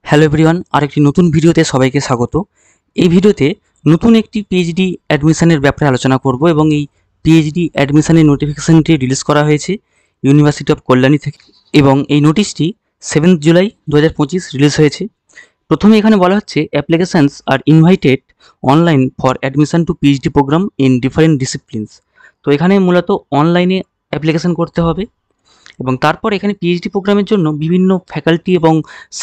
Hello everyone, আরেকটি নতুন ভিডিওতে সবাইকে স্বাগত। এই ভিডিওতে নতুন একটি পিএইচডি অ্যাডমিশনের ব্যাপারে আলোচনা করব এবং এই পিএইচডি অ্যাডমিশনের নোটিফিকেশনটি রিলিজ করা হয়েছে ইউনিভার্সিটি অফ কল্যাণী থেকে এবং এই নোটিশটি 7 জুলাই 2025 রিলিজ হয়েছে। প্রথমে এখানে বলা হচ্ছে applications are invited online for admission to PhD programme in different disciplines. তো এখানে মূলত অনলাইনে অ্যাপ্লিকেশন করতে হবে এবং তারপর এখানে পিএইচডি প্রোগ্রামের জন্য বিভিন্ন ফ্যাকাল্টি এবং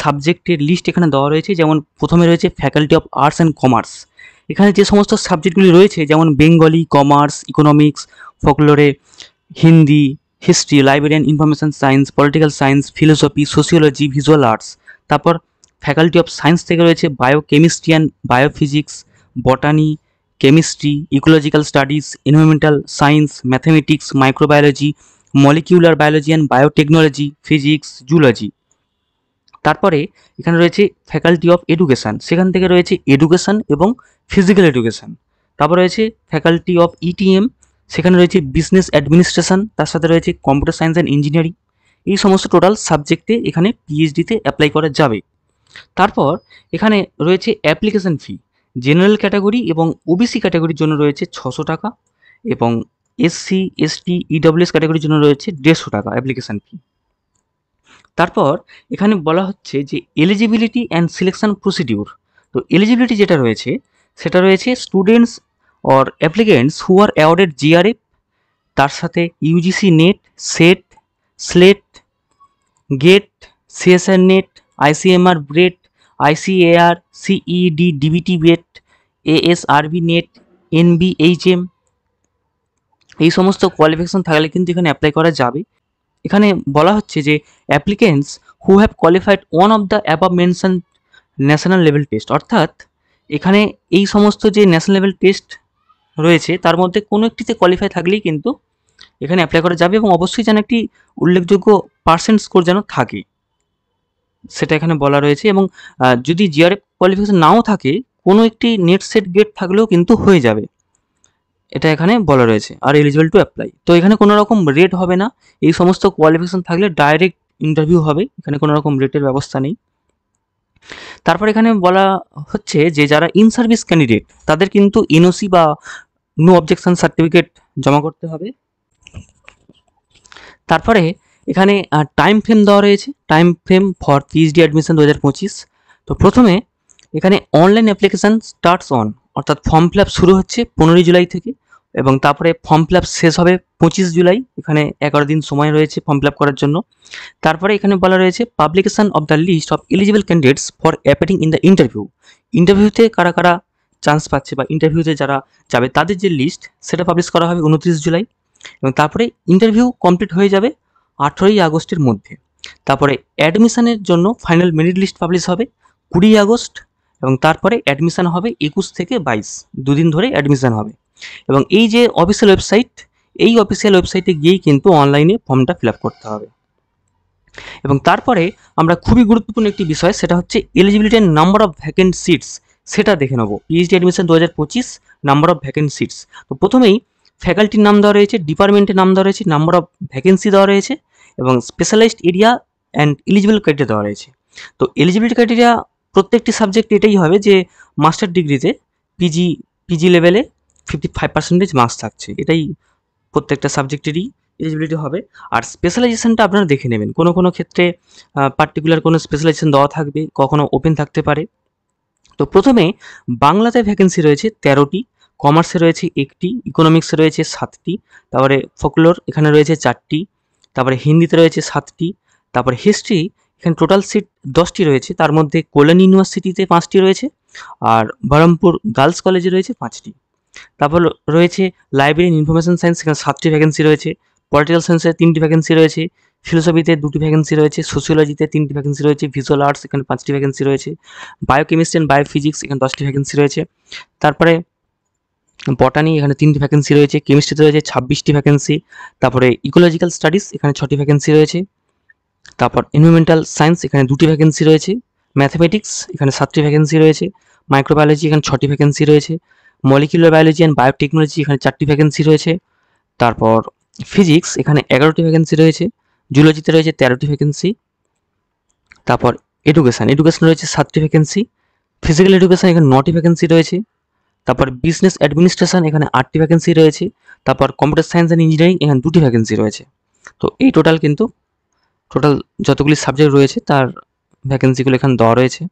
সাবজেক্টের লিস্ট এখানে দেওয়া রয়েছে। যেমন প্রথমে রয়েছে faculty of arts and commerce. এখানে যে সমস্ত সাবজেক্টগুলি রয়েছে যেমন বেঙ্গলি, কমার্স, ইকোনমিক্স, ফোকলোরে, Hindi, history, librarian information science, political science, philosophy, sociology, visual arts. তারপর ফ্যাকাল্টি অফ সায়েন্স থেকে রয়েছে biochemistry and biophysics, botany, chemistry, ecological studies, environmental science, mathematics, microbiology, molecular biology and biotechnology, physics, zoology. তারপরে এখানে রয়েছে faculty of education, সেখান থেকে রয়েছে education এবং ফিজিক্যাল এডুকেশান। তারপর রয়েছে ফ্যাকাল্টি অফ ইটিএম, সেখানে রয়েছে বিজনেস অ্যাডমিনিস্ট্রেশন, তার সাথে রয়েছে কম্পিউটার সায়েন্স অ্যান্ড ইঞ্জিনিয়ারিং। এই সমস্ত টোটাল সাবজেক্টে এখানে পিএইচডিতে অ্যাপ্লাই করা যাবে। তারপর এখানে রয়েছে অ্যাপ্লিকেশন ফি। জেনারেল ক্যাটাগরি এবং ওবিসি ক্যাটাগরির জন্য রয়েছে 600 টাকা এবং এসসি, এসটি, ইডব্লিউএস ক্যাটাগরির জন্য রয়েছে 150 টাকা অ্যাপ্লিকেশন ফি। তারপর এখানে বলা হচ্ছে যে এলিজিবিলিটি অ্যান্ড সিলেকশন প্রসিডিউর। তো এলিজিবিলিটি যেটা রয়েছে সেটা রয়েছে students or applicants who are awarded JRF, তার সাথে UGC NET, SET, SLET, GATE, CSR NET, ICMR bread, ICAR, CED, DBT BET, ASRB NET, NBHM. এই সমস্ত কোয়ালিফিকেশন থাকলে কিন্তু এখানে অ্যাপ্লাই করা যাবে। এখানে বলা হচ্ছে যে applicants who have qualified one of the above mention national level taste, অর্থাৎ এখানে এই সমস্ত যে ন্যাশনাল লেভেল টেস্ট রয়েছে তার মধ্যে কোনো একটিতে কোয়ালিফাই থাকলেই কিন্তু এখানে অ্যাপ্লাই করা যাবে এবং অবশ্যই যেন একটি উল্লেখযোগ্য পার্সেন্ট স্কোর যেন থাকে সেটা এখানে বলা রয়েছে। এবং যদি জিআরএফ কোয়ালিফিকেশন নাও থাকে কোনো একটি নেট সেট গেট থাকলেও কিন্তু হয়ে যাবে, এটা এখানে বলা রয়েছে। আর এলিজিবল টু অ্যাপ্লাই, তো এখানে কোনো রকম রেট হবে না, এই সমস্ত কোয়ালিফিকেশন থাকলে ডাইরেক্ট ইন্টারভিউ হবে, এখানে কোনো রকম রেটের ব্যবস্থা নেই। তারপর এখানে বলা হচ্ছে যে যারা ইন সার্ভিস ক্যান্ডিডেট তাদের কিন্তু এনওসি বা নো অবজেকশন সার্টিফিকেট জমা করতে হবে। তারপরে এখানে টাইম ফ্রেম দেওয়া রয়েছে, time frame for PhD admission 2025। তো প্রথমে এখানে অনলাইন অ্যাপ্লিকেশান স্টার্টস অন, অর্থাৎ ফর্ম ফিল আপ শুরু হচ্ছে 15 জুলাই থেকে এবং তারপরে ফর্ম ফিল আপ শেষ হবে 25 জুলাই। এখানে 11 দিন সময় রয়েছে ফর্ম ফিল আপ করার জন্য। তারপরে এখানে বলা রয়েছে publication of the list of eligible candidates for appearing in the interview. ইন্টারভিউতে কারা কারা চান্স পাচ্ছে বা ইন্টারভিউতে যারা যাবে তাদের যে লিস্ট সেটা পাবলিশ করা হবে 29 জুলাই এবং তারপরে ইন্টারভিউ কমপ্লিট হয়ে যাবে 18ই আগস্টের মধ্যে। তারপরে অ্যাডমিশনের জন্য ফাইনাল মেরিট লিস্ট পাবলিশ হবে 20 আগস্ট এবং তারপরে অ্যাডমিশন হবে 21 থেকে 22, দুদিন ধরে অ্যাডমিশন হবে। এবং এই যে অফিসিয়াল ওয়েবসাইট, এই অফিসিয়াল ওয়েবসাইটে গিয়েই কিন্তু অনলাইনে ফর্মটা ফিল আপ করতে হবে। এবং তারপরে আমরা খুবই গুরুত্বপূর্ণ একটি বিষয়, সেটা হচ্ছে eligibility and number of vacant seats, সেটা দেখে নেবো। PhD admission 2025 number of vacant seats. তো প্রথমেই ফ্যাকাল্টির নাম দেওয়া রয়েছে, ডিপার্টমেন্টের নাম দেওয়া রয়েছে, নাম্বার অফ ভ্যাকেন্সি দেওয়া রয়েছে এবং specialised area and eligible criteria দেওয়া রয়েছে। তো এলিজিবিলিটি ক্রাইটেরিয়া প্রত্যেকটি সাবজেক্ট এটাই হবে যে মাস্টার ডিগ্রিতে পিজি লেভেলে 55% মার্কস থাকছে, এটাই প্রত্যেকটা সাবজেক্টেরই এলিজিবিলিটি হবে। আর স্পেশালাইজেশনটা আপনারা দেখে নেবেন, কোনো কোনো ক্ষেত্রে পার্টিকুলার কোনো স্পেশালাইজেশন দেওয়া থাকবে, কখনো ওপেন থাকতে পারে। তো প্রথমে বাংলাতে ভ্যাকেন্সি রয়েছে 13টি, কমার্সে রয়েছে 1টি, ইকোনমিক্সে রয়েছে 7টি, তারপরে ফোকলোর এখানে রয়েছে 4টি, তারপরে হিন্দিতে রয়েছে 7টি, তারপরে হিস্ট্রি এখানে টোটাল সিট 10টি রয়েছে, তার মধ্যে কল্যাণী ইউনিভার্সিটিতে 5টি রয়েছে আর বহরমপুর গার্লস কলেজে রয়েছে 5টি। তারপর রয়েছে লাইব্রেরি ইনফরমেশন সায়েন্স, এখানে 7টি ভ্যাকেন্সি রয়েছে, পলিটিক্যাল সায়েন্সে 3টি ভ্যাকেন্সি রয়েছে, ফিলোসফিতে 2টি ভ্যাকেন্সি রয়েছে, সোশিওলজিতে 3টি ভ্যাকেন্সি রয়েছে, ভিজুয়াল আর্টস এখানে 5টি ভ্যাকেন্সি রয়েছে, বায়োকেমিস্ট্রি অ্যান্ড বায়োফিজিক্স এখানে 10টি ভ্যাকেন্সি রয়েছে, তারপরে বটানি এখানে 3টি ভ্যাকেন্সি রয়েছে, কেমিস্ট্রিতে রয়েছে 26টি ভ্যাকেন্সি, তারপরে ইকোলজিক্যাল স্টাডিজ এখানে 6টি ভ্যাকেন্সি রয়েছে, তারপর এনভায়রনমেন্টাল সায়েন্স এখানে 2টি ভ্যাকেন্সি রয়েছে, ম্যাথামেটিক্স এখানে 7টি ভ্যাকেন্সি রয়েছে, মাইক্রোবায়োলজি এখানে 6টি ভ্যাকেন্সি রয়েছে, মলিকিউলার বায়োলজি অ্যান্ড বায়োটেকনোলজি এখানে 4টি ভ্যাকেন্সি রয়েছে, তারপর ফিজিক্স এখানে 11টি ভ্যাকেন্সি রয়েছে, জুলজিতে রয়েছে 13টি ভ্যাকেন্সি, তারপর এডুকেশন রয়েছে 7টি ভ্যাকেন্সি। ফিজিক্যাল এডুকেশন এখানে 9টি ভ্যাকেন্সি রয়েছে। তারপর বিজনেস অ্যাডমিনিস্ট্রেশন এখানে 8টি ভ্যাকেন্সি রয়েছে। তারপর কম্পিউটার সায়েন্স অ্যান্ড ইঞ্জিনিয়ারিং এখানে 2টি ভ্যাকেন্সি রয়েছে। তো এই টোটাল যতগুলি সাবজেক্ট রয়েছে তার ভ্যাকেন্সিগুলো এখানে দেওয়া রয়েছে।